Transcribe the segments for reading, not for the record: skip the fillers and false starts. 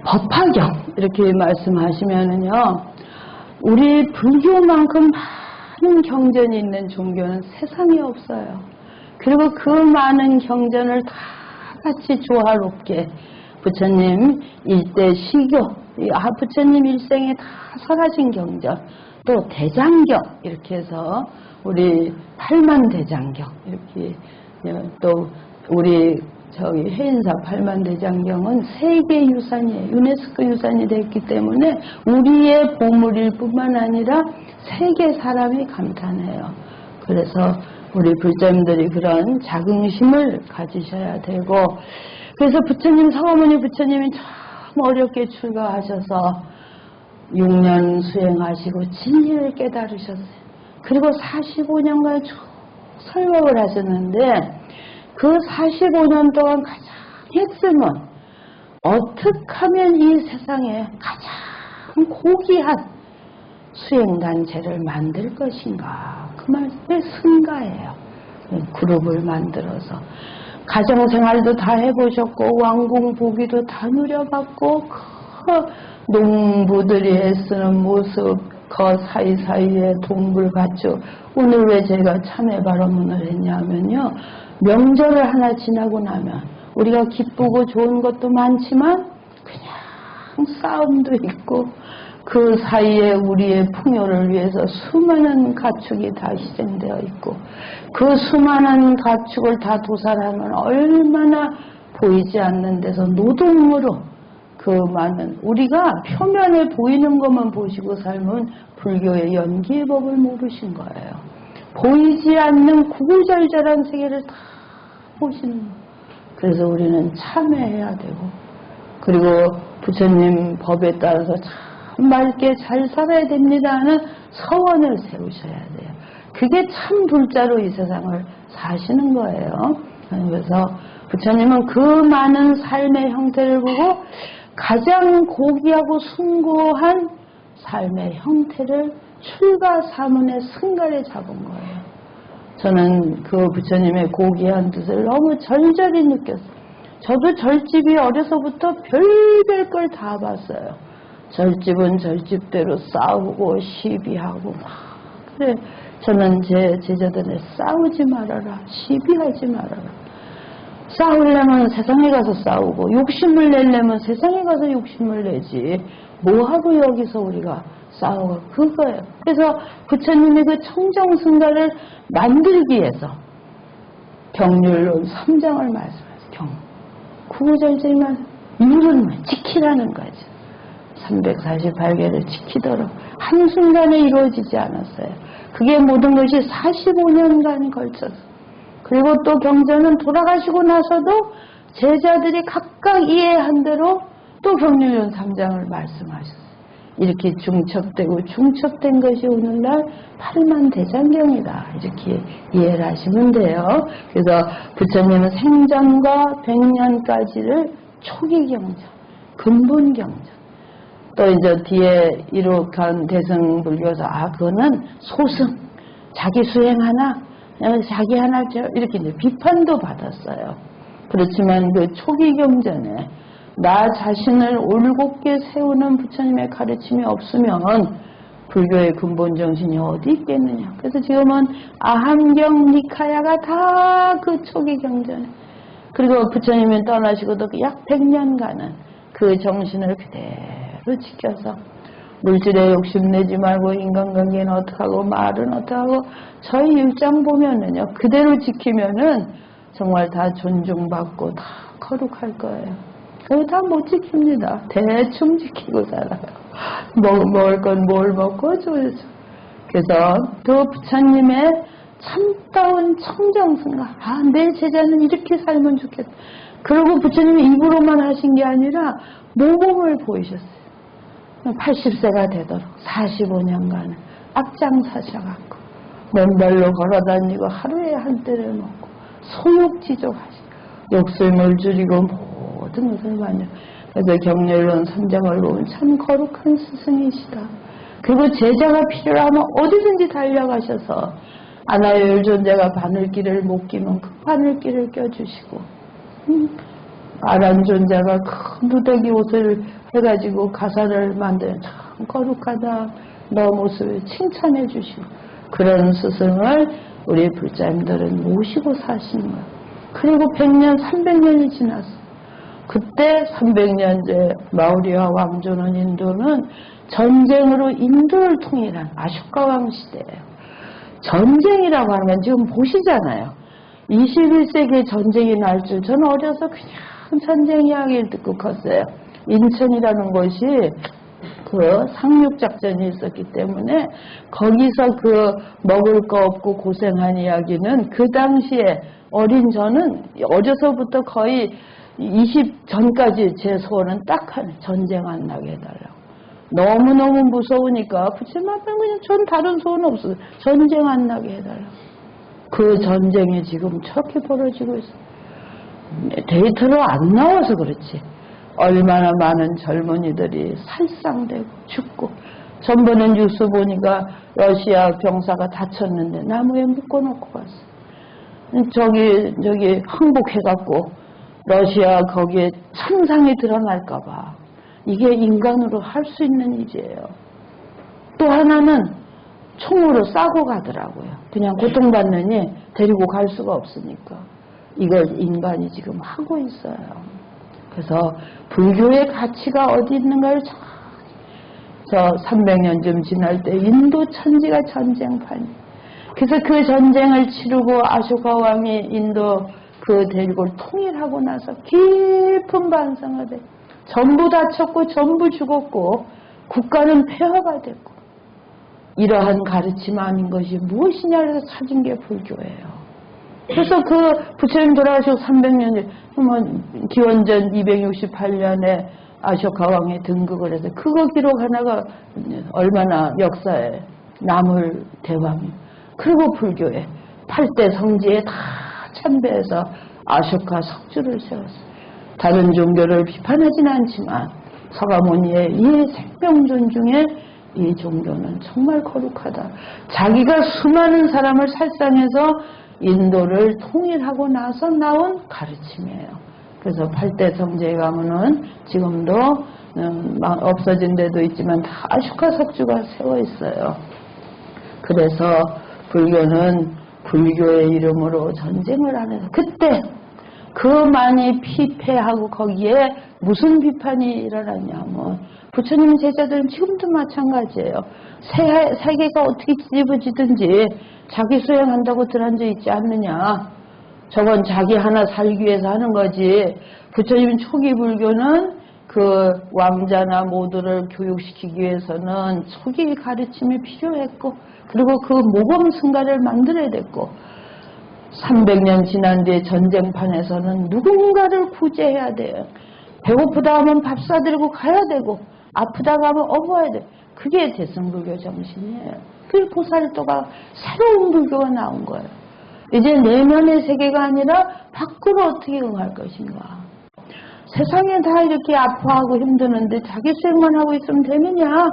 법화경 이렇게 말씀하시면은요, 우리 불교만큼 많은 경전이 있는 종교는 세상에 없어요. 그리고 그 많은 경전을 다 같이 조화롭게 부처님 일대 시교, 부처님 일생에 다 설하신 경전, 또 대장경 이렇게 해서 우리 8만 대장경 이렇게, 또 우리 저기 해인사 8만 대장경은 세계 유산이에요. 유네스코 유산이 됐기 때문에 우리의 보물일 뿐만 아니라 세계 사람이 감탄해요. 그래서 우리 불자님들이 그런 자긍심을 가지셔야 되고, 그래서 부처님, 성화무니 부처님이 참 어렵게 출가하셔서 6년 수행하시고 진리를 깨달으셨어요. 그리고 45년간 쭉 설법을 하셨는데, 그 45년 동안 가장 핵심은 어떻게 하면 이 세상에 가장 고귀한 수행단체를 만들 것인가, 그 말의 승가예요. 그룹을 만들어서 가정생활도 다 해보셨고 왕궁 보기도 다 누려봤고, 그 농부들이 애쓰는 모습, 그 사이사이에 동물 가축. 오늘 왜 제가 참회 발언문을 했냐면요, 명절을 하나 지나고 나면 우리가 기쁘고 좋은 것도 많지만 그냥 싸움도 있고, 그 사이에 우리의 풍요를 위해서 수많은 가축이 다 희생되어 있고, 그 수많은 가축을 다 도살하면 얼마나 보이지 않는 데서 노동으로 그 많은, 우리가 표면에 보이는 것만 보시고 살면 불교의 연기의 법을 모르신 거예요. 보이지 않는 구구절절한 세계를 다 보시는 거예요. 그래서 우리는 참회해야 되고, 그리고 부처님 법에 따라서 참 맑게 잘 살아야 됩니다 하는 서원을 세우셔야 돼요. 그게 참 불자로 이 세상을 사시는 거예요. 그래서 부처님은 그 많은 삶의 형태를 보고 가장 고귀하고 숭고한 삶의 형태를 출가 사문의 승가를 잡은 거예요. 저는 그 부처님의 고귀한 뜻을 너무 절절히 느꼈어요. 저도 절집이 어려서부터 별별 걸 다 봤어요. 절집은 절집대로 싸우고 시비하고 막. 그래, 저는 제 제자들한테 싸우지 말아라, 시비하지 말아라. 싸우려면 세상에 가서 싸우고, 욕심을 내려면 세상에 가서 욕심을 내지, 뭐하고 여기서 우리가 싸우고, 그거예요. 그래서 부처님이 그 청정승가를 만들기 위해서 경률론 3장을 말씀하세요. 구구절절만 율은 지키라는 거죠. 348개를 지키도록 한순간에 이루어지지 않았어요. 그게 모든 것이 45년간 걸쳐서. 그리고 또 경전은 돌아가시고 나서도 제자들이 각각 이해한 대로 또 경률론 3장을 말씀하셨어요. 이렇게 중첩된 것이 오늘날 8만 대장경이다, 이렇게 이해를 하시면 돼요. 그래서 부처님은 생전과 100년까지를 초기 경전, 근본 경전, 또 이제 뒤에 이룩한 대승불교에서 그거는 소승, 자기 수행 하나, 자기 하나, 이렇게 이제 비판도 받았어요. 그렇지만 그 초기 경전에 나 자신을 올곧게 세우는 부처님의 가르침이 없으면 불교의 근본 정신이 어디 있겠느냐. 그래서 지금은 아함경, 니카야가 다 그 초기 경전에, 그리고 부처님이 떠나시고도 약 100년간은 그 정신을 그대로 지켜서 물질에 욕심내지 말고, 인간관계는 어떡하고, 말은 어떡하고, 저희 일장 보면은요, 그대로 지키면은 정말 다 존중받고 다 거룩할 거예요. 그거 다 못 지킵니다. 대충 지키고 살아요. 먹을 건 뭘 먹고 줘야죠. 그래서 그 부처님의 참다운 청정승가, 내 제자는 이렇게 살면 좋겠다. 그리고 부처님이 입으로만 하신 게 아니라 모범을 보이셨어요. 80세가 되도록 45년간은 앞장서셔갖고 맨발로 걸어다니고 하루에 한 때를 먹고 소욕지족하시고 욕심을 줄이고 모든 것을 만져. 그래서 경렬론 3장을 놓은 참 거룩한 스승이시다. 그리고 제자가 필요하면 어디든지 달려가셔서 아나요율 존재가 바늘길을 못 끼면 그 바늘길을 껴주시고, 아란존자가 큰 누더기 옷을 해가지고 가사를 만드는 참 거룩하다. 너 모습을 칭찬해 주시고 그런 스승을 우리 불자님들은 모시고 사시는 거예요. 그리고 100년, 300년이 지났어. 그때 300년째 마우리와 왕조는 인도는 전쟁으로 인도를 통일한 아쇼카 왕 시대예요. 전쟁이라고 하는 건 지금 보시잖아요. 21세기에 전쟁이 날 줄 저는 어려서 그냥 전쟁 이야기를 듣고 컸어요. 인천이라는 곳이 그 상륙작전이 있었기 때문에 거기서 그 먹을 거 없고 고생한 이야기는 그 당시에 어린 저는 어려서부터 거의 20 전까지 제 소원은 딱 하나, 전쟁 안 나게 해달라고. 너무너무 무서우니까 부처님 앞에는 그냥 전 다른 소원 없어요. 전쟁 안 나게 해달라고. 그 전쟁이 지금 저렇게 벌어지고 있어요. 데이터로 안 나와서 그렇지. 얼마나 많은 젊은이들이 살상되고 죽고. 전번에 뉴스 보니까 러시아 병사가 다쳤는데 나무에 묶어놓고 갔어. 저기 항복해갖고 러시아 거기에 천상이 드러날까봐. 이게 인간으로 할 수 있는 일이에요. 또 하나는 총으로 싸고 가더라고요. 그냥 고통받느니 데리고 갈 수가 없으니까. 이걸 인간이 지금 하고 있어요. 그래서 불교의 가치가 어디 있는가를 저 300년쯤 지날 때 인도 천지가 전쟁판이. 그래서 그 전쟁을 치르고 아쇼카 왕이 인도 그 대륙을 통일하고 나서 깊은 반성을 해. 전부 다쳤고 전부 죽었고 국가는 폐허가 됐고 이러한 가르침 아닌 것이 무엇이냐 해서 찾은 게 불교예요. 그래서 그 부처님 돌아가시고 300년 기원전 268년에 아쇼카 왕이 등극을 해서 그거 기록 하나가 얼마나 역사에 남을 대왕이. 그리고 불교에 8대 성지에 다 참배해서 아쇼카 석주를 세웠어요. 다른 종교를 비판하지는 않지만 서가모니의 이 생명존 중에 이 종교는 정말 거룩하다. 자기가 수많은 사람을 살상해서 인도를 통일하고 나서 나온 가르침이에요. 그래서 8대 성지에 가면은 지금도 없어진 데도 있지만 다 아쇼카 석주가 세워 있어요. 그래서 불교는 불교의 이름으로 전쟁을 안 해서 그때 그 많이 피폐하고 거기에 무슨 비판이 일어났냐면 부처님 제자들은 지금도 마찬가지예요. 세계가 어떻게 뒤집어지든지 자기 수행한다고 들어앉아 있지 않느냐. 저건 자기 하나 살기 위해서 하는 거지. 부처님 초기 불교는 그 왕자나 모두를 교육시키기 위해서는 초기 가르침이 필요했고 그리고 그 모범 승가를 만들어야 됐고 300년 지난 뒤에 전쟁판에서는 누군가를 구제해야 돼요. 배고프다 하면 밥 사드리고 가야 되고 아프다 하면 업어야 돼. 그게 대승불교 정신이에요. 그 보살도가 새로운 불교가 나온 거예요. 이제 내면의 세계가 아니라 밖으로 어떻게 응할 것인가. 세상에 다 이렇게 아파하고 힘드는데 자기 수행만 하고 있으면 되느냐.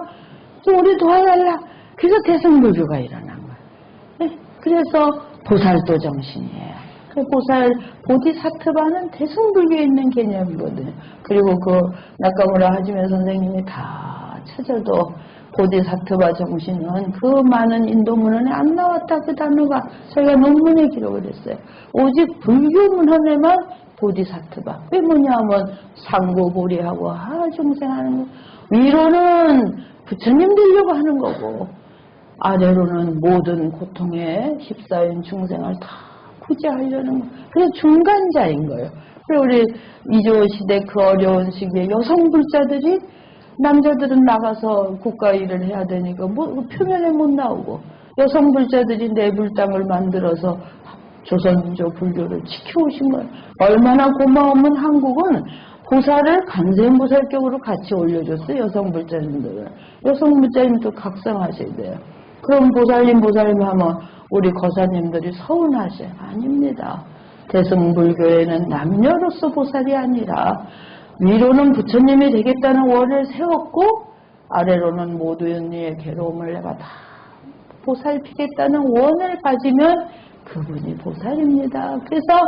좀 우리 도와달라. 그래서 대승불교가 일어난 거예요. 그래서 보살도 정신이에요. 보살 보디사트바는 대승불교에 있는 개념이거든요. 그리고 그 나카무라 하지메 선생님이 다 찾아도 보디사트바 정신은 그 많은 인도 문헌에 안 나왔다. 그 단어가 저희가 논문에 기록을 했어요. 오직 불교 문헌에만 보디사트바. 왜 뭐냐면 상고보리하고 하중생하는 거. 위로는 부처님 되려고 하는 거고 아래로는 모든 고통에 휩싸인 중생을 다 구제하려는 거. 그래서 중간자인 거예요. 그리고 우리 이조 시대 그 어려운 시기에 여성 불자들이 남자들은 나가서 국가 일을 해야 되니까 뭐 표면에 못 나오고 여성 불자들이 내불당을 만들어서 조선조 불교를 지켜오신 거예요. 얼마나 고마우면 한국은 보살을 간세음보살격으로 같이 올려줬어요. 여성 불자님들은. 여성 불자님도 각성하셔야 돼요. 그럼 보살님 하면 우리 거사님들이 서운하셔요. 아닙니다. 대승불교에는 남녀로서 보살이 아니라 위로는 부처님이 되겠다는 원을 세웠고 아래로는 모두의 괴로움을 내가 다 보살피겠다는 원을 가지면 그분이 보살입니다. 그래서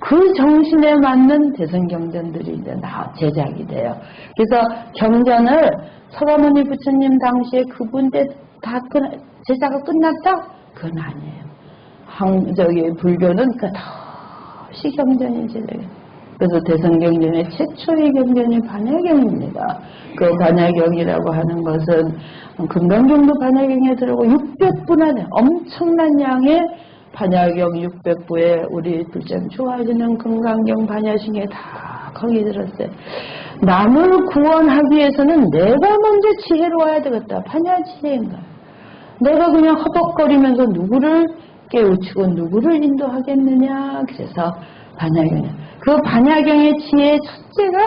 그 정신에 맞는 대승경전들이 이제 제작이 돼요. 그래서 경전을 서가모니 부처님 당시에 그분 때 다 제작이 끝났다? 그건 아니에요. 불교는 그 다시 경전이 제작이. 그래서 대승경전의 최초의 경전이 반야경입니다. 그 반야경이라고 하는 것은 금강경도 반야경에 들어오고 600부나 엄청난 양의 반야경 600부에 우리 불참 좋아하시는 금강경 반야신경에 다 거기 들었어요. 남을 구원하기 위해서는 내가 먼저 지혜로워야 되겠다. 반야지혜인가. 내가 그냥 허벅거리면서 누구를 깨우치고 누구를 인도하겠느냐. 그래서 반야경이야. 그 반야경의 지혜 첫째가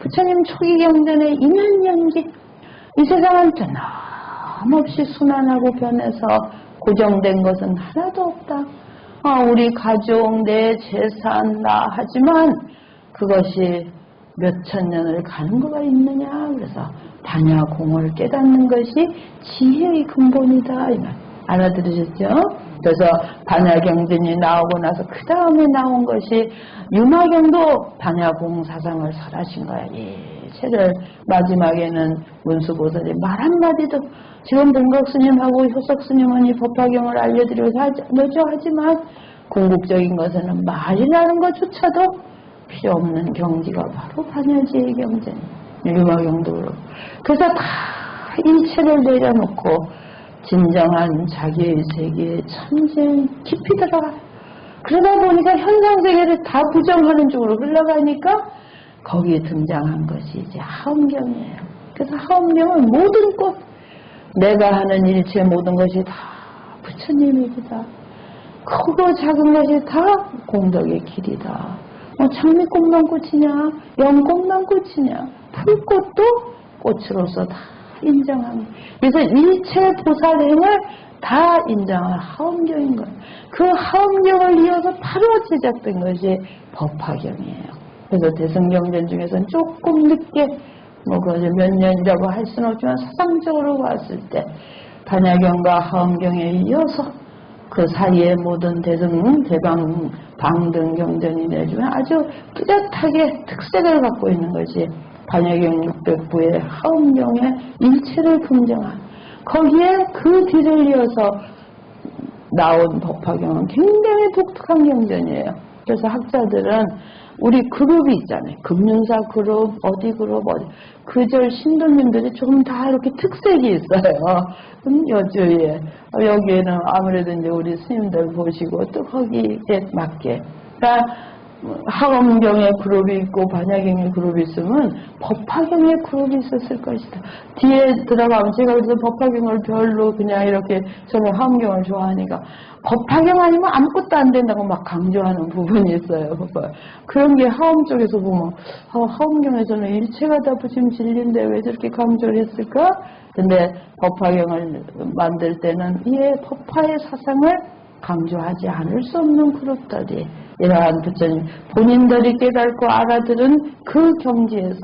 부처님 초기 경전의 인연연기. 이 세상은 변함없이 순환하고 변해서 고정된 것은 하나도 없다. 우리 가족, 내 재산, 나 하지만 그것이 몇천 년을 가는 거가 있느냐. 그래서 반야공을 깨닫는 것이 지혜의 근본이다. 이 말 알아들으셨죠? 그래서 반야경전이 나오고 나서 그 다음에 나온 것이 유마경도 반야공 사상을 설하신 거야. 이 책을 마지막에는 문수보살이 말 한마디도 지금 동각스님하고 효석스님은 이 법화경을 알려드리고 하지만 궁극적인 것에는 말이라는 것조차도 필요 없는 경지가 바로 반야지의 경전이에요. 유마경도 그렇고. 그래서 다 일체를 내려놓고 진정한 자기의 세계에 참생 깊이 들어가요. 그러다 보니까 현상세계를 다 부정하는 쪽으로 흘러가니까 거기에 등장한 것이 이제 하엄경이에요. 그래서 하엄경은 모든 꽃, 내가 하는 일체 모든 것이 다 부처님의 길이다. 크고 작은 것이 다 공덕의 길이다. 장미꽃만 꽃이냐, 연꽃만 꽃이냐, 풀꽃도 꽃으로서 다 인정합니다. 그래서 일체 보살행을 다 인정한 하엄경인 거예요. 그 하엄경을 이어서 바로 제작된 것이 법화경이에요. 그래서 대승경전 중에서는 조금 늦게 몇 년이라고 할 수는 없지만 사상적으로 봤을 때 반야경과 하엄경에 이어서 그 사이에 모든 대방 방등 경전이 내주면 아주 뚜렷하게 특색을 갖고 있는 것이 반야경 600부의 하엄경의 일체를 긍정한 거기에 그 뒤를 이어서 나온 법화경은 굉장히 독특한 경전이에요. 그래서 학자들은 우리 그룹이 있잖아요. 금륜사 그룹, 어디 그룹, 그절 신도님들이 조금 다 이렇게 특색이 있어요. 여주에. 여기에는 아무래도 이제 우리 스님들 보시고 또 거기에 맞게. 그러니까 하엄경의 그룹이 있고 반야경의 그룹이 있으면 법화경의 그룹이 있었을 것이다. 뒤에 들어가면 제가 그래서 법화경을 별로 그냥 이렇게 저는 하엄경을 좋아하니까 법화경 아니면 아무것도 안 된다고 막 강조하는 부분이 있어요. 그런 게 하엄 쪽에서 보면 하엄경에서는 일체가 다 부처님 진리인데 왜 저렇게 강조를 했을까? 근데 법화경을 만들 때는 이 법화의 사상을 강조하지 않을 수 없는 그룹들이 이러한 부처님 본인들이 깨닫고 알아들은 그 경지에서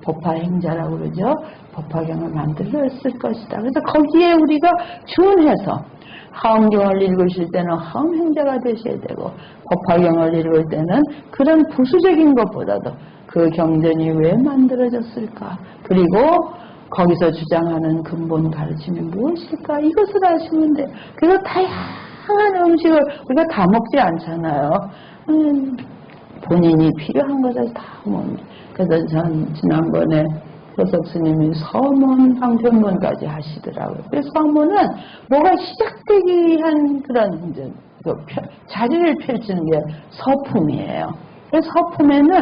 법화행자라고 그러죠. 법화경을 만들었을 것이다. 그래서 거기에 우리가 준해서 하엄경을 읽으실 때는 하엄행자가 되셔야 되고 법화경을 읽을 때는 그런 부수적인 것보다도 그 경전이 왜 만들어졌을까? 그리고 거기서 주장하는 근본 가르침이 무엇일까? 이것을 아시면 돼요. 그래서 다양한 음식을 우리가 다 먹지 않잖아요. 본인이 필요한 것을 다 먹는. 그래서 전 지난번에 효석 스님이 서문, 방편문까지 하시더라고요. 그래서 서문은 뭐가 시작되기 위한 그런 이제 자리를 펼치는 게 서품이에요. 그래서 서품에는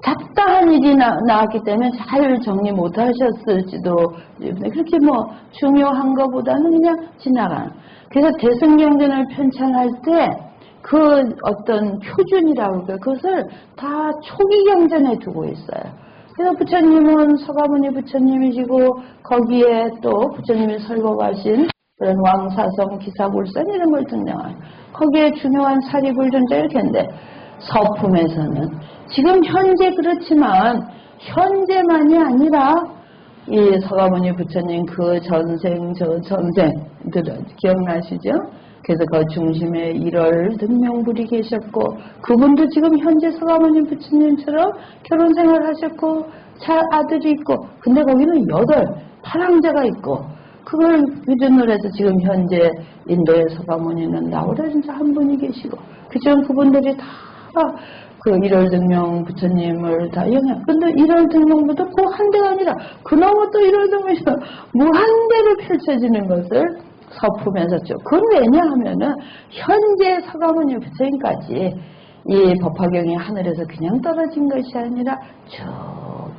잡다한 일이 나왔기 때문에 잘 정리 못 하셨을지도 그렇게 중요한 것보다는 그냥 지나가는. 그래서 대승경전을 편찬할 때 그 어떤 표준이라고 할까요? 그것을 다 초기 경전에 두고 있어요. 그래서 부처님은 서가모니 부처님이시고 거기에 또 부처님이 설법하신 그런 왕사성, 기사불선 이런 걸 등장해요. 거기에 중요한 사리불존자 이렇게 했는데 서품에서는 지금 현재 그렇지만 현재만이 아니라 이 서가모니 부처님 그 전생 저 전생들은 기억나시죠? 그래서 그 중심에 1월 등명불이 계셨고 그분도 지금 현재 서가모니 부처님처럼 결혼 생활하셨고 아들이 있고 근데 거기는 8 파랑자가 있고 그걸 기준으로 해서 지금 현재 인도의 서가모니는 나오라 진짜 한 분이 계시고 그중 그분들이 다 그 1월 등명 부처님을 다 영향. 근데 1월 등명부터 그 한 대가 아니라 그나마 또 1월 등명이 무한대로 펼쳐지는 것을 서품에서 쭉. 그건 왜냐하면은 현재 서가모니 부처님까지 이 법화경이 하늘에서 그냥 떨어진 것이 아니라 쭉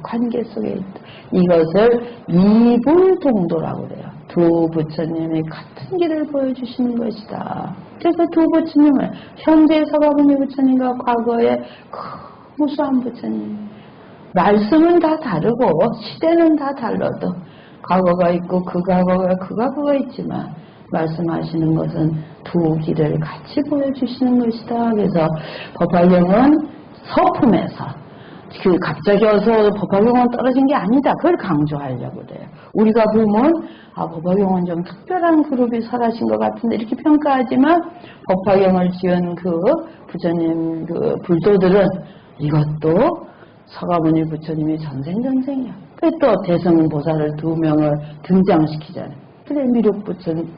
관계 속에 있다. 이것을 이불동도라고 그래요. 두 부처님이 같은 길을 보여주시는 것이다. 그래서 두 부처님을 현재 서가모니 부처님과 과거의 무수한 부처님 말씀은 다 다르고 시대는 다 달라도 과거가 있고 그 과거가 있지만 말씀하시는 것은 두 길을 같이 보여주시는 것이다. 그래서 법화경은 서품에서 갑자기 와서 법화경은 떨어진 게 아니다. 그걸 강조하려고 그래요. 우리가 보면 법화경은 좀 특별한 그룹이 설하신 것 같은데 이렇게 평가하지만 법화경을 지은 그 부처님 그 불도들은 이것도 서가모니 부처님이 전생이야. 그래 또 대성보살을 2명을 등장시키잖아요. 그래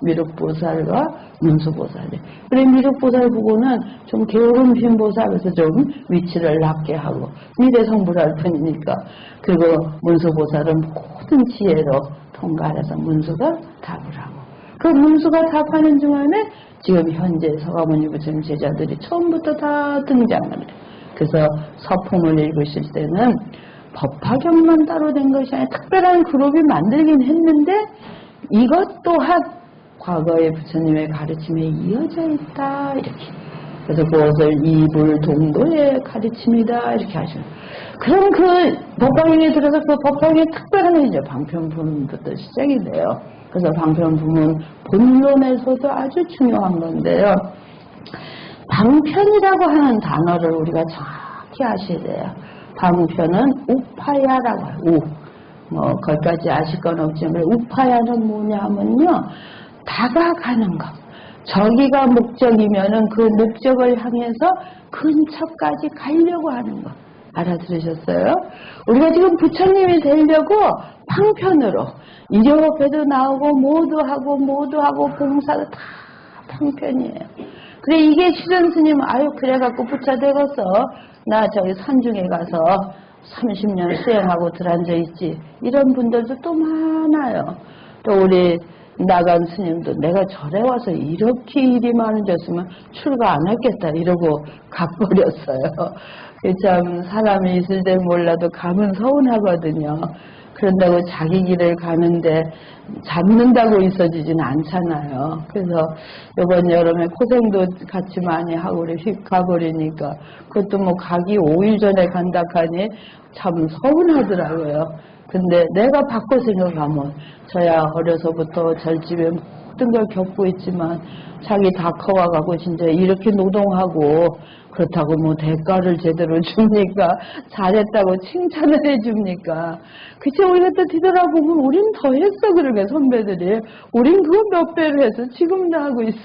미륵보살과 문수보살이. 그래 미륵보살 보고는 좀 게으른 빈보살에서 좀 위치를 낮게 하고 미대성불할 뿐이니까. 그리고 문수보살은 모든 지혜로 통과해서 문수가 답을 하고. 그 문수가 답하는 중간에 지금 현재 서가모니 부처님 제자들이 처음부터 다 등장을 해요. 그래서 서품을 읽으실 때는 법화경만 따로 된 것이 아니라 특별한 그룹이 만들긴 했는데 이것 또한 과거의 부처님의 가르침에 이어져 있다. 이렇게. 그래서 그것을 이불동도의 가르침이다. 이렇게 하시는. 그럼 그 법화경에 들어서 그 법화경의 특별한 이제 방편부문부터 시작이 돼요. 그래서 방편부문 본론에서도 아주 중요한 건데요. 방편이라고 하는 단어를 우리가 정확히 아셔야 돼요. 방편은 우파야라고 해요. 거기까지 아실 건 없지만 우파야는 뭐냐면요. 다가가는 것. 저기가 목적이면은 그 목적을 향해서 근처까지 가려고 하는 것. 알아들으셨어요? 우리가 지금 부처님이 되려고 방편으로 이 옆에도 나오고 모두 하고 봉사도 다 방편이에요. 그래 이게 실은 스님 그래갖고 부처 되겠어. 나 저기 산중에 가서 30년 수행하고 들어앉아있지. 이런 분들도 또 많아요. 또 우리 나간 스님도 내가 절에 와서 이렇게 일이 많아졌으면 출가 안 했겠다 이러고 가버렸어요. 참 사람이 있을 때 몰라도 가면 서운하거든요. 그런다고 자기 길을 가는데 잡는다고 있어지진 않잖아요. 그래서 이번 여름에 고생도 같이 많이 하고 우리 휙 가버리니까 그것도 뭐 가기 5일 전에 간다 하니 참 서운하더라고요. 근데 내가 바꿔 생각하면 저야 어려서부터 절집에 모든 걸 겪고 있지만 자기 다 커와가고 진짜 이렇게 노동하고 그렇다고 뭐 대가를 제대로 줍니까? 잘했다고 칭찬을 해줍니까? 그치 우리가 또 뒤돌아보면 우린 더 했어. 그러게 선배들이 우린 그거 몇 배로 해서 지금도 하고 있어.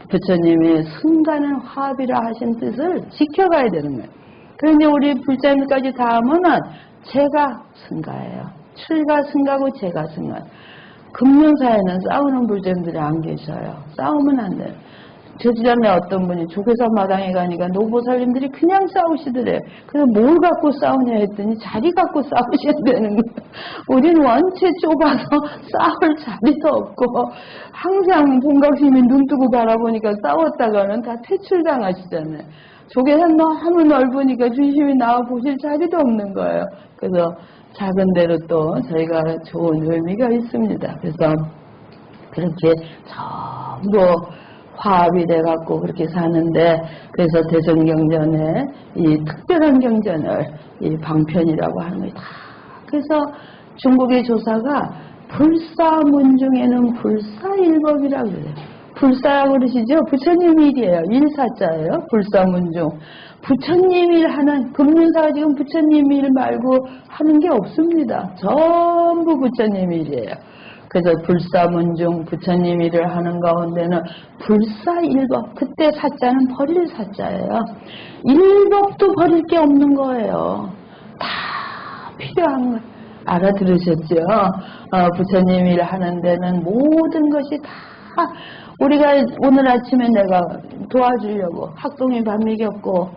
부처님이 승가는 화합이라 하신 뜻을 지켜가야 되는 거예요. 그런데 우리 불자님까지 다 하면은 제가 승가예요. 출가 승가고 제가 승가. 금륜사에는 싸우는 불자님들이 안 계셔요. 싸우면 안 돼요. 저 지난해 어떤 분이 조계사 마당에 가니까 노보살님들이 그냥 싸우시더래. 그래서 뭘 갖고 싸우냐 했더니 자리 갖고 싸우셔야 되는 거예요. 우린 원체 좁아서 싸울 자리도 없고 항상 본각심이 눈 뜨고 바라보니까 싸웠다가는 다 퇴출당하시잖아요. 조계사 너무 넓으니까 중심이 나와 보실 자리도 없는 거예요. 그래서 작은 데로 또 저희가 좋은 의미가 있습니다. 그래서 그렇게 전부 화합이 돼갖고 그렇게 사는데, 그래서 대성경전에 이 특별한 경전을 이 방편이라고 하는 거예요. 그래서 중국의 조사가 불사문중에는 불사일법이라고 그래요. 불사라고 그러시죠? 부처님 일이에요. 일사자예요. 불사문중. 부처님 일 하는, 금륜사가 지금 부처님 일 말고 하는 게 없습니다. 전부 부처님 일이에요. 그래서 불사문중 부처님 일을 하는 가운데는 불사일법, 그때 사자는 버릴 사자예요. 일법도 버릴 게 없는 거예요. 다 필요한 거예요. 알아들으셨죠? 부처님 일 하는 데는 모든 것이 다, 우리가 오늘 아침에 내가 도와주려고 학동이 밥 먹였고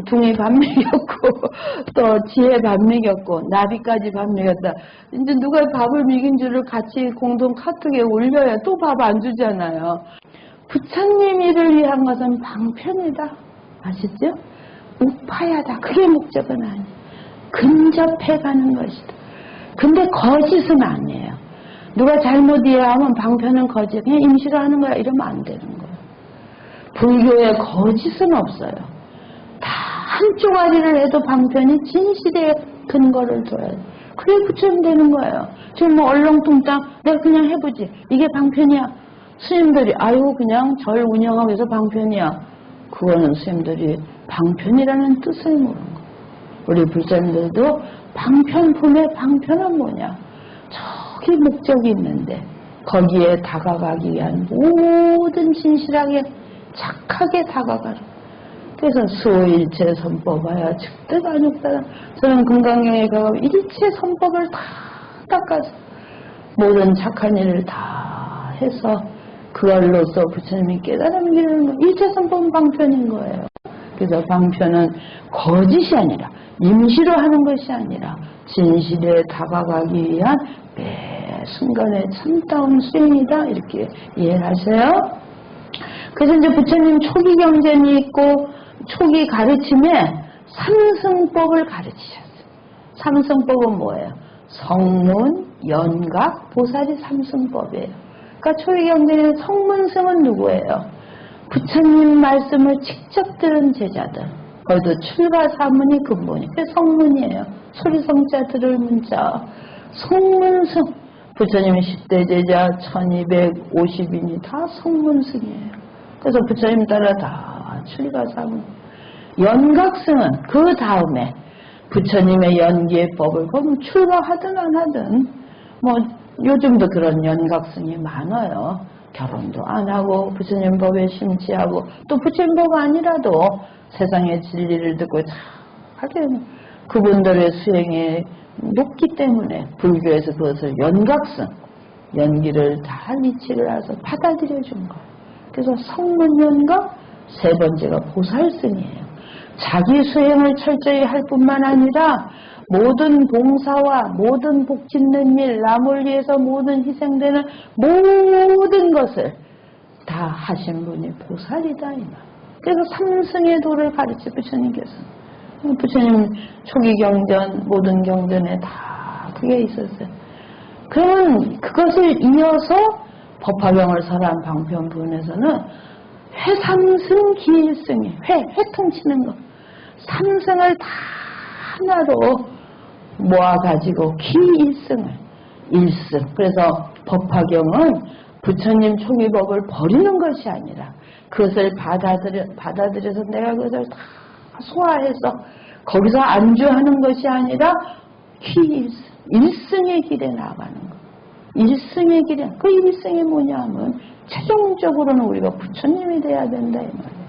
둥이 밥 먹였고 또 지혜 밥 먹였고 나비까지 밥 먹였다. 이제 누가 밥을 먹인 줄을 같이 공동 카톡에 올려야 또 밥 안 주잖아요. 부처님 일을 위한 것은 방편이다. 아시죠? 우파야다. 그게 목적은 아니에요. 근접해가는 것이다. 근데 거짓은 아니에요. 누가 잘못 이해하면 방편은 거짓, 그냥 임시로 하는 거야 이러면 안 되는 거예요. 불교에 거짓은 없어요. 다 한쪽아리를 해도 방편이 진실의 근거를 둬야 돼. 그래 부처님 되는 거예요. 지금 뭐 얼렁뚱땅 내가 그냥 해보지. 이게 방편이야. 스님들이 아유 그냥 절 운영하기 위해서 방편이야. 그거는 스님들이 방편이라는 뜻을 모르는 거예요. 우리 불자님들도 방편품의 방편은 뭐냐. 저기 목적이 있는데 거기에 다가가기 위한 모든 진실하게 착하게 다가가라. 그래서 수일체 선법하여 즉득안욕다라. 저는 금강경에 가면 일체 선법을 다 닦아서 모든 착한 일을 다 해서 그걸로써 부처님이 깨달음 기르는 거. 일체 선법은 방편인 거예요. 그래서 방편은 거짓이 아니라 임시로 하는 것이 아니라 진실에 다가가기 위한 매 순간의 참다운 수행이다. 이렇게 이해하세요. 그래서 이제 부처님 초기 경전이 있고 초기 가르침에 삼승법을 가르치셨어요. 삼승법은 뭐예요? 성문, 연각, 보살이 삼승법이에요. 그러니까 초기 경전에 성문승은 누구예요? 부처님 말씀을 직접 들은 제자들. 거기도 출가사문이 근본이. 그게 성문이에요. 소리성자 들을 문자. 성문승. 부처님 10대 제자 1250인이 다 성문승이에요. 그래서 부처님 따라 다 출가사문. 연각승은 그 다음에 부처님의 연기의 법을 그럼 출가하든 안 하든 뭐 요즘도 그런 연각승이 많아요. 결혼도 안 하고 부처님 법에 심취하고 또 부처님 법 아니라도 세상의 진리를 듣고 하게 그분들의 수행이 높기 때문에 불교에서 그것을 연각승, 연기를 다 리치를 해서 받아들여 준 거예요. 그래서 성문연각, 세 번째가 보살승이에요. 자기 수행을 철저히 할 뿐만 아니라 모든 봉사와 모든 복 짓는 일, 남을 위해서 모든 희생되는 모든 것을 다 하신 분이 보살이다 이 말. 그래서 삼승의 도를 가르치 부처님께서. 부처님 초기 경전, 모든 경전에 다 그게 있었어요. 그러면 그것을 이어서 법화경을 설한 방편부원에서는 회삼승 기일승이 회통치는 거. 삼승을 다 하나로 모아가지고 기일승을 일승. 그래서 법화경은 부처님 초기법을 버리는 것이 아니라 그것을 받아들여서 내가 그것을 다 소화해서 거기서 안주하는 것이 아니라 기일승. 일승의 길에 나아가는 거. 일승의 길에. 그 일승이 뭐냐 하면 최종적으로는 우리가 부처님이 돼야 된다 이 말이에요.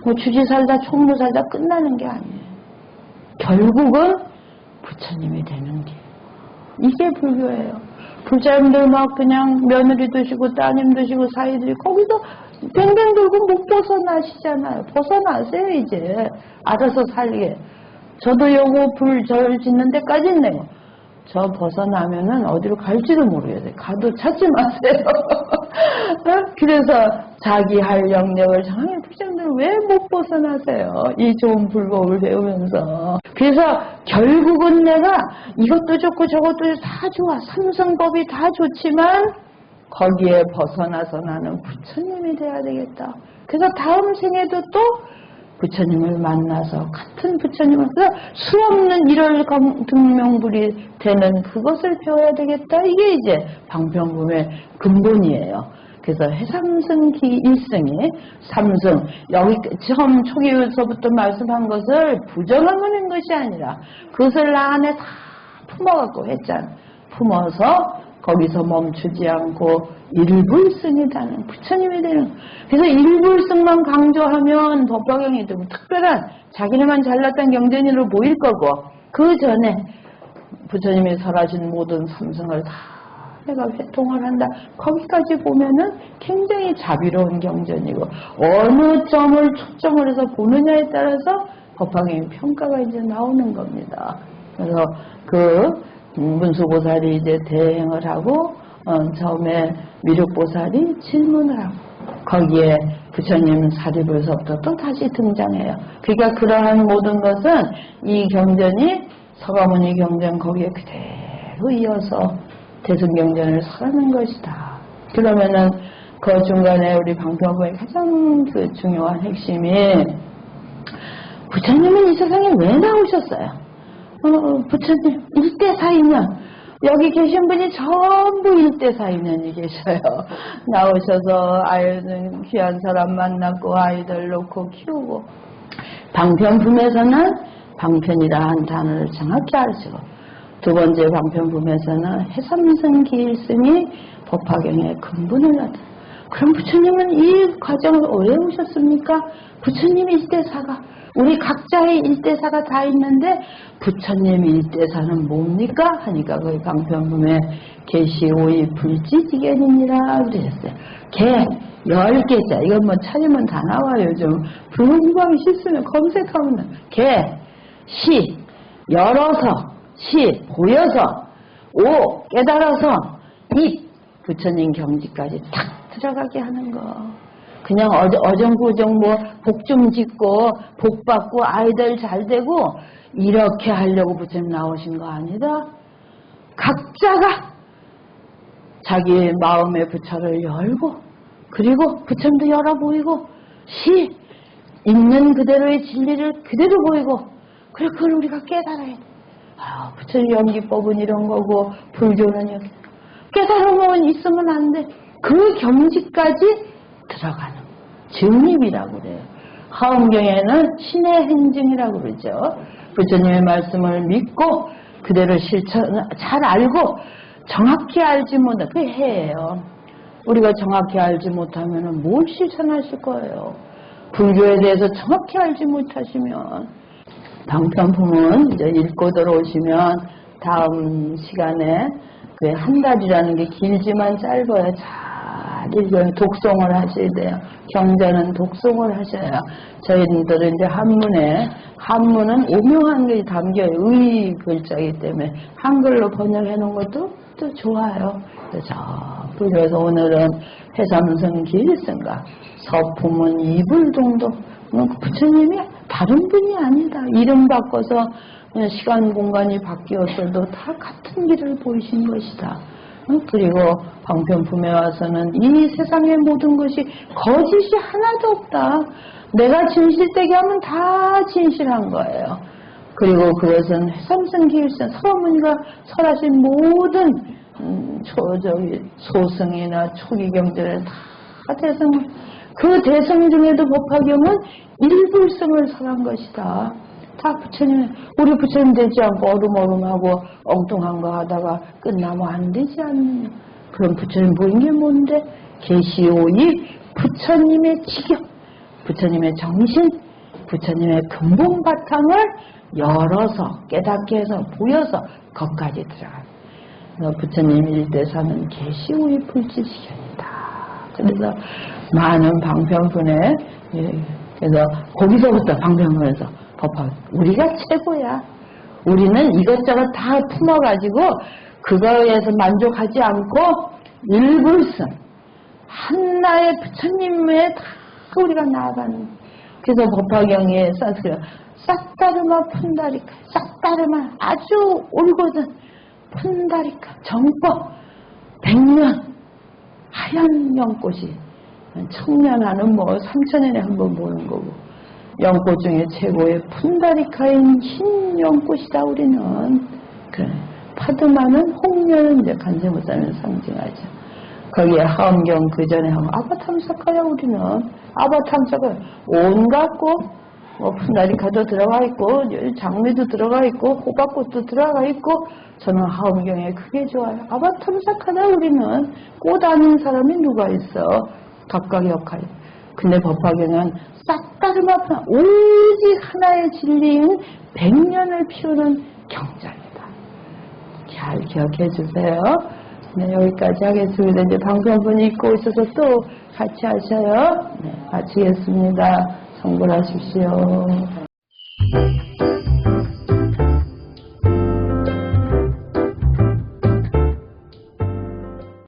뭐 주지 살다 총무 살다 끝나는 게 아니에요. 결국은 부처님이 되는 게 이게 불교예요. 불자님들 막 그냥 며느리 드시고 따님 드시고 사이들이 거기서 뱅뱅 돌고 못 벗어나시잖아요. 벗어나세요 이제. 알아서 살게. 저도 요거 불절 짓는 데까지는 내요. 저 벗어나면은 어디로 갈지도 모르겠어요. 가도 찾지 마세요. 그래서 자기 할 영역을 정해 부처님들 왜 못 벗어나세요? 이 좋은 불법을 배우면서. 그래서 결국은 내가 이것도 좋고 저것도 다 좋아. 삼성법이 다 좋지만 거기에 벗어나서 나는 부처님이 돼야 되겠다. 그래서 다음 생에도 또 부처님을 만나서 같은 부처님을 수없는 일월 등명불이 되는 그것을 배워야 되겠다. 이게 이제 방편부의 근본이에요. 그래서 해삼승기 일승이 삼승 여기 처음 초기에서부터 말씀한 것을 부정하는 것이 아니라 그것을 나 안에 다 품어갖고 했잖아. 품어서 거기서 멈추지 않고 일불승이다는 부처님이 되는. 그래서 일불승만 강조하면 법화경이 좀 특별한 자기네만 잘났던 경전으로 보일 거고, 그 전에 부처님이 설하신 모든 삼승을 다 내가 회통을 한다. 거기까지 보면은 굉장히 자비로운 경전이고, 어느 점을 초점을 해서 보느냐에 따라서 법화경의 평가가 이제 나오는 겁니다. 그래서 그 문수보살이 이제 대행을 하고, 처음에 미륵보살이 질문을 하고, 거기에 부처님 사리불섭도 또 다시 등장해요. 그러니까 그러한 모든 것은 이 경전이 서가모니 경전 거기에 그대로 이어서 대승경전을 설하는 것이다. 그러면은 그 중간에 우리 방편부의 가장 그 중요한 핵심이, 부처님은 이 세상에 왜 나오셨어요? 부처님 1대4이면, 여기 계신 분이 전부 1대4이면이 계셔요. 나오셔서 아이는 귀한 사람 만났고 아이들 놓고 키우고, 방편품에서는 방편이라 한 단어를 정확히 아시고, 두 번째 방편품에서는 해삼승기일승이 법화경의 근본을 나타내. 그럼 부처님은 이 과정을 왜 오셨습니까? 부처님이 1대4가, 우리 각자의 1대4가 다 있는데 부처님 1대4는 뭡니까? 하니까 거기 방편품에 계시오이 불지지견이니라 그러셨어요. 개 10개자. 이건 뭐 찾으면 다 나와요. 요즘 불문지방이 실수는 검색하면 개, 시, 열어서, 시, 보여서, 오, 깨달아서, 이 부처님 경지까지 탁 들어가게 하는 거. 그냥 어정부정 뭐 복 좀 짓고 복 받고 아이들 잘 되고 이렇게 하려고 부처님 나오신 거 아니다. 각자가 자기 마음의 부처를 열고, 그리고 부처님도 열어 보이고, 시 있는 그대로의 진리를 그대로 보이고, 그리고 그걸 우리가 깨달아야 돼. 부처님 연기법은 이런 거고 불교는 이렇게. 깨달으면 있으면 안 돼. 그 경지까지 들어가는 증입이라고 그래요. 하엄경에는 신의 행증이라고 그러죠. 부처님의 말씀을 믿고 그대로 실천, 잘 알고 정확히 알지 못한, 그게 해예요. 우리가 정확히 알지 못하면 뭘 실천하실 거예요. 불교에 대해서 정확히 알지 못하시면. 방편품은 이제 읽고 들어오시면 다음 시간에 그 한 달이라는 게 길지만 짧아요. 잘 읽어요. 독송을 하셔야 돼요. 경전은 독송을 하셔야. 저희들은 이제 한문은 오묘한 게 담겨요. 의 글자이기 때문에 한글로 번역해 놓은 것도 또 좋아요. 그래서 오늘은 해삼승 길승가, 서품은 이불동도, 부처님이 다른 분이 아니다. 이름 바꿔서 시간 공간이 바뀌었어도 다 같은 길을 보이신 것이다. 그리고 방편품에 와서는 이 세상의 모든 것이 거짓이 하나도 없다. 내가 진실되게 하면 다 진실한 거예요. 그리고 그것은 해삼승 길승, 서가모니가 설하신 모든 소승이나 초기경전에 다 대승, 그 대승 중에도 법화경은 일불승을 설한 것이다. 다 부처님, 우리 부처님 되지 않고 어rum어rum하고 엉뚱한 거 하다가 끝나면 안 되지 않느냐. 그럼 부처님 보인 게 뭔데? 계시오이 부처님의 지경, 부처님의 정신, 부처님의 근본 바탕을 열어서 깨닫게 해서 보여서 거기까지 들어가요. 부처님 1대4는 계시오이 불지지견이다. 그래서 많은 방편분에, 그래서 거기서부터 방편분에서 우리가 최고야. 우리는 이것저것 다 품어가지고 그거에서 만족하지 않고 일불승 한나의 부처님에 다 우리가 나아가는. 그래서 법화경에 싹다르마 푼다리카, 싹다르마 아주 옳거든. 푼다리카 정법 100년 하얀 연꽃이, 청년하는 뭐 3000년에 한 번 보는 거고, 연꽃 중에 최고의 푼다리카인 흰 연꽃이다. 우리는 그래. 파드마는 홍련은 이제 간세무사를 상징하죠. 거기에 하엄경 그 전에 하면 아바탐사카야. 우리는 아바탐사카 온갖 꽃, 뭐 푸나리카도 들어가 있고 장미도 들어가 있고 호박꽃도 들어가 있고 저는 하엄경에 그게 좋아요. 아바탐색하다 우리는 꽃 아닌 사람이 누가 있어. 각각 역할. 근데 법화경은 싹 다름없는 오직 하나의 진리인 100년을 피우는 경전이다. 잘 기억해 주세요. 네, 여기까지 하겠습니다. 이제 방송분이 있고 있어서 또 같이 하셔요. 네, 마치겠습니다. 성불하십시오.